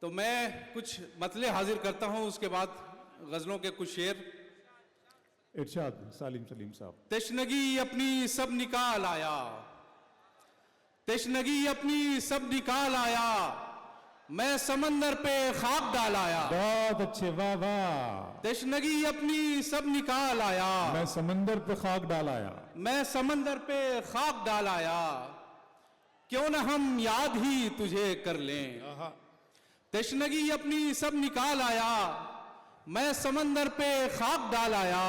तो मैं कुछ मतले हाजिर करता हूं, उसके बाद गजलों के कुछ शेर। इरशाद सालिम सलीम साहब। तशनगी अपनी सब निकाल आया, तशनगी अपनी सब निकाल आया, मैं समंदर पे खाक डाल आया। बहुत अच्छे, वाह वाह। तशनगी अपनी सब निकाल आया, मैं समंदर पे खाक डाल आया, मैं समंदर पे खाक डाल आया, क्यों न हम याद ही तुझे कर लें। तशनगी अपनी सब निकाल आया, मैं समंदर पे खाक डाल आया,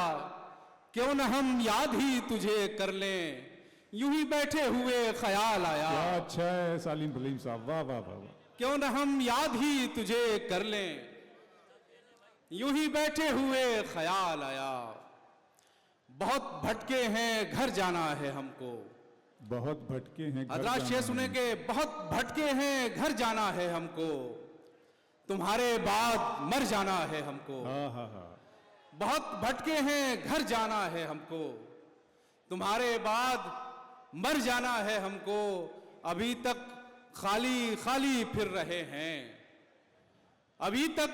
क्यों न हम याद ही तुझे कर लें, यूं ही बैठे हुए ख्याल आया। क्या अच्छा है सालिम सलीम साहब, वाह वाह वाह वाह। क्यों न हम याद ही तुझे कर लें, यूं ही बैठे हुए ख्याल आया। बहुत भटके हैं घर जाना है हमको, बहुत भटके हैं घर हजरात शेर जाना सुने है। के, बहुत भटके हैं घर जाना है हमको, तुम्हारे बाद मर जाना है हमको। हाँ हाँ हाँ। बहुत भटके हैं घर जाना है हमको, तुम्हारे बाद मर जाना है हमको, अभी तक खाली खाली फिर रहे हैं, अभी तक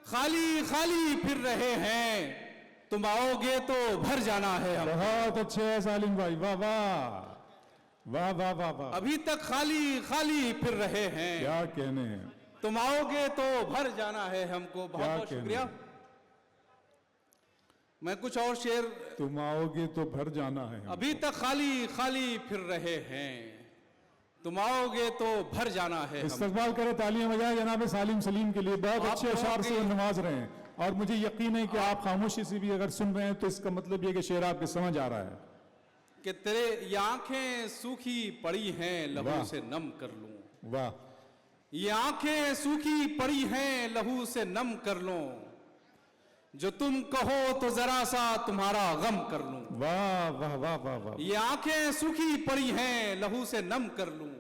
खाली खाली फिर रहे हैं, तुम आओगे तो भर जाना है हमको। बहुत अच्छे है सालिम भाई, वाह वाह वाह वाह वाह वाह। अभी तक खाली खाली फिर रहे हैं, क्या कहने हैं, तुम आओगे तो भर जाना है हमको। बहुत क्या बहुत कहने शुक्रिया। हैं? मैं कुछ और शेर। तुम आओगे तो भर जाना है हमको। अभी तक खाली खाली फिर रहे हैं, तुम आओगे तो भर जाना है हमको। इस्तकबाल करें, तालियां बजाएं जनाब सालिम सलीम के लिए। बहुत आप अच्छे लोगों अशार से की- वो नवाज रहे हैं, और मुझे यकीन है कि आप खामोशी से भी अगर सुन रहे हैं तो इसका मतलब ये कि शेर आपके समझ आ रहा है। कि तेरे ये आंखें सूखी पड़ी हैं, लहू वाह। से नम कर लूं। वाह ये आंखें सूखी पड़ी हैं, लहू से नम कर लूं, जो तुम कहो तो जरा सा तुम्हारा गम कर लूं। वाह वाह वाह वाह वाह। ये आंखें सूखी पड़ी हैं, लहू से नम कर लूं,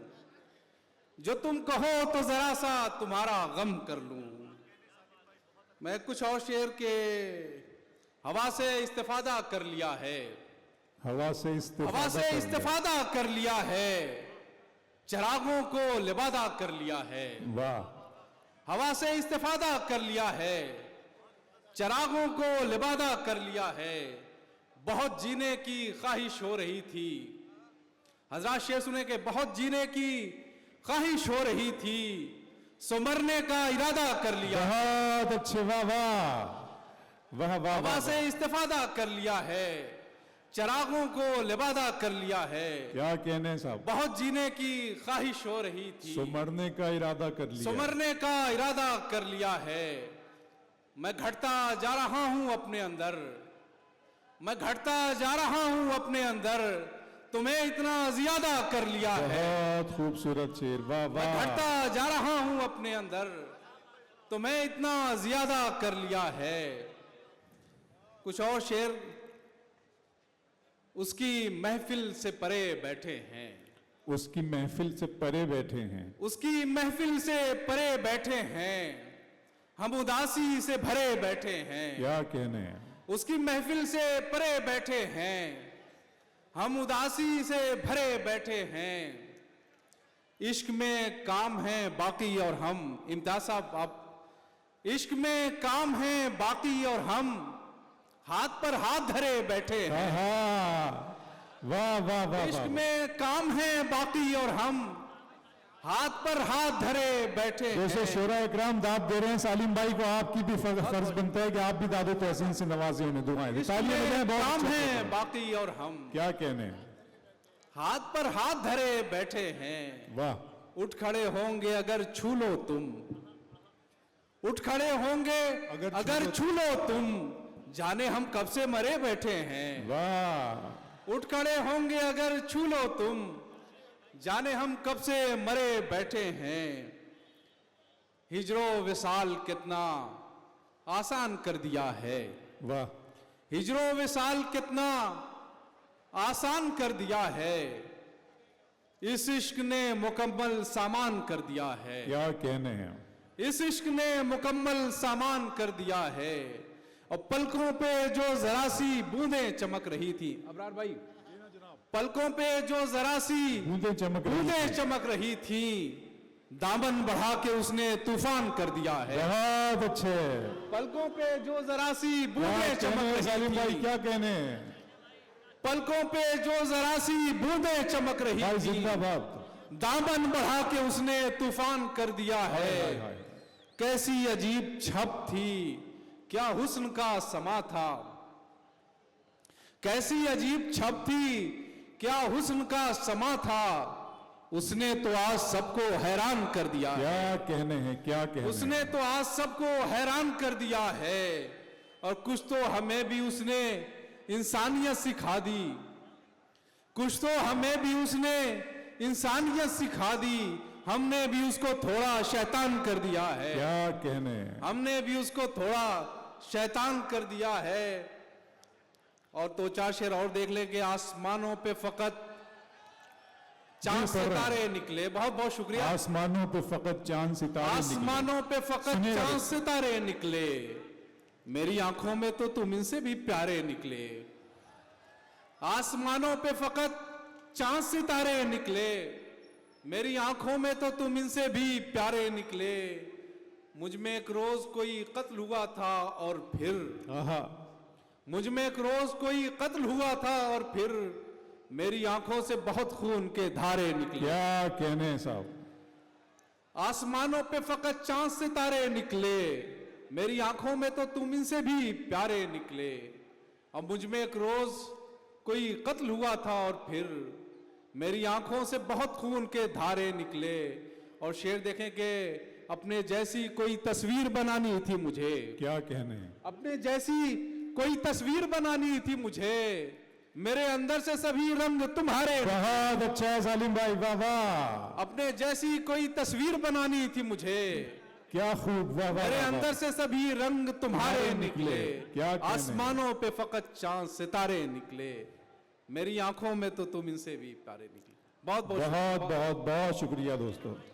जो तुम कहो तो जरा सा तुम्हारा गम कर लूं। मैं कुछ और शेर के हवा से इस्तेफादा कर लिया है, हवा से हवा से कर लिया। इस्तेफादा कर लिया है, चिरागों को लिबादा कर लिया है। वाह हवा से इस्तेफादा कर लिया है, चिरागों को लिबादा कर लिया है, बहुत जीने की ख्वाहिश हो रही थी। हजरात शेर सुने के, बहुत जीने की ख्वाहिश हो रही थी, सो मरने का इरादा कर लिया। बहुत अच्छे, वाह वाह वाह वाह। हवा से इस्तेफादा कर लिया है, चिरागों को लिबादा कर लिया है, क्या कहने हैं साहब। बहुत जीने की ख्वाहिश हो रही थी, सो मरने का इरादा कर लिया। सो मरने का इरादा कर लिया है। मैं घटता जा रहा हूं अपने अंदर, मैं घटता जा रहा हूं अपने अंदर, तुम्हें इतना ज्यादा कर लिया है। बहुत खूबसूरत शेर, वाह मैं वाह। घटता जा रहा हूं अपने अंदर, तुम्हें इतना ज्यादा कर लिया है। कुछ और शेर। उसकी महफिल से परे बैठे हैं, उसकी महफिल से परे बैठे हैं, उसकी महफिल से परे बैठे हैं, हम उदासी से भरे बैठे हैं। क्या कहने हैं। उसकी महफिल से परे बैठे हैं, हम उदासी से भरे बैठे हैं, इश्क में काम है बाकी और हम। इम्तियाज साहब आप। इश्क में काम है बाकी और हम, हाथ पर हाथ धरे बैठे हैं। वाह वाह वाह। इश्क में काम है बाकी और हम, हाथ पर हाथ धरे बैठे जैसे हैं। शोरा इकराम दाद दे रहे हैं सालिम भाई को, आपकी भी फर्ज बनता है कि आप भी दादो तहसीन से नवाजे उन्हें दुआएं दें। इश्क तालियां बजाएं, में बहुत काम अच्छे है से। बाकी और हम, क्या कहने हैं। हाथ पर हाथ धरे बैठे हैं। वाह। उठ खड़े होंगे अगर छू लो तुम, उठ खड़े होंगे अगर छू लो तुम, जाने हम कब से मरे बैठे हैं। वाह। उठ खड़े होंगे अगर छू लो तुम, जाने हम कब से मरे बैठे हैं। हिजरो विसाल कितना आसान कर दिया है, वाह। हिजरो विसाल कितना आसान कर दिया है, इस इश्क ने मुकम्मल सामान कर दिया है। क्या कहने हैं। इस इश्क ने मुकम्मल सामान कर दिया है, और पलकों पे जो जरा सी बूंदें चमक रही थी। अबरार भाई, पलकों पे जो जरा सी बूंदें चमक रही बूंदें थी। चमक रही थी, दामन बढ़ा के उसने तूफान कर दिया है। बहुत अच्छे। पलकों पे जो जरा सी बूंदें चमक सालिम भाई रही थी, क्या कहने। पलकों पे जो जरा सी बूंदें चमक रही भाई थी, जिंदाबाद। दामन बढ़ा के उसने तूफान कर दिया हाय, है। हाय, हाय। कैसी अजीब छप थी, क्या हुस्न का समा था। कैसी अजीब छप थी, क्या हुस्न का समा था। उसने तो आज सबको हैरान कर दिया है। क्या कहने हैं, क्या कहने। उसने तो आज सबको हैरान कर दिया है। और कुछ तो हमें भी उसने इंसानियत सिखा दी, कुछ तो हमें भी उसने इंसानियत सिखा दी। हमने भी उसको थोड़ा शैतान कर दिया है। क्या कहने। हमने भी उसको थोड़ा शैतान कर दिया है। और दो चार शेर और देख ले कि आसमानों पे फकत चांद सितारे निकले। बहुत बहुत शुक्रिया। आसमानों पे फकत चांद सितारे निकले। आसमानों पे फकत सुनिए चांद सितारे निकले। मेरी आंखों में तो तुम इनसे भी प्यारे निकले। आसमानों पे फकत चांद सितारे निकले। मेरी आंखों में तो तुम इनसे भी प्यारे निकले। मुझ में एक रोज कोई कत्ल हुआ था और फिर आहा। मुझ में एक रोज कोई कत्ल हुआ था और फिर मेरी आंखों से बहुत खून के धारे निकले। क्या कहने साहब। आसमानों पे फकत चांद सितारे निकले। मेरी आंखों में तो तुम इनसे भी प्यारे निकले। अब मुझ में एक रोज कोई कत्ल हुआ था और फिर मेरी आंखों से बहुत खून के धारे निकले। और शेर देखें कि अपने जैसी कोई तस्वीर बनानी थी मुझे। क्या कहने। अपने जैसी कोई तस्वीर बनानी थी मुझे। मेरे अंदर से सभी रंग तुम्हारे। बहुत अच्छा है सालिम भाई, वाह वाह। अपने जैसी कोई तस्वीर बनानी थी मुझे। क्या खूब, वाह वाह। मेरे वाह, अंदर से सभी रंग तुम्हारे निकले। क्या कहने। आसमानों पे फकत चांद सितारे निकले। मेरी आंखों में तो तुम इनसे भी प्यारे निकले। बहुत बहुत बहुत बहुत बहुत शुक्रिया दोस्तों।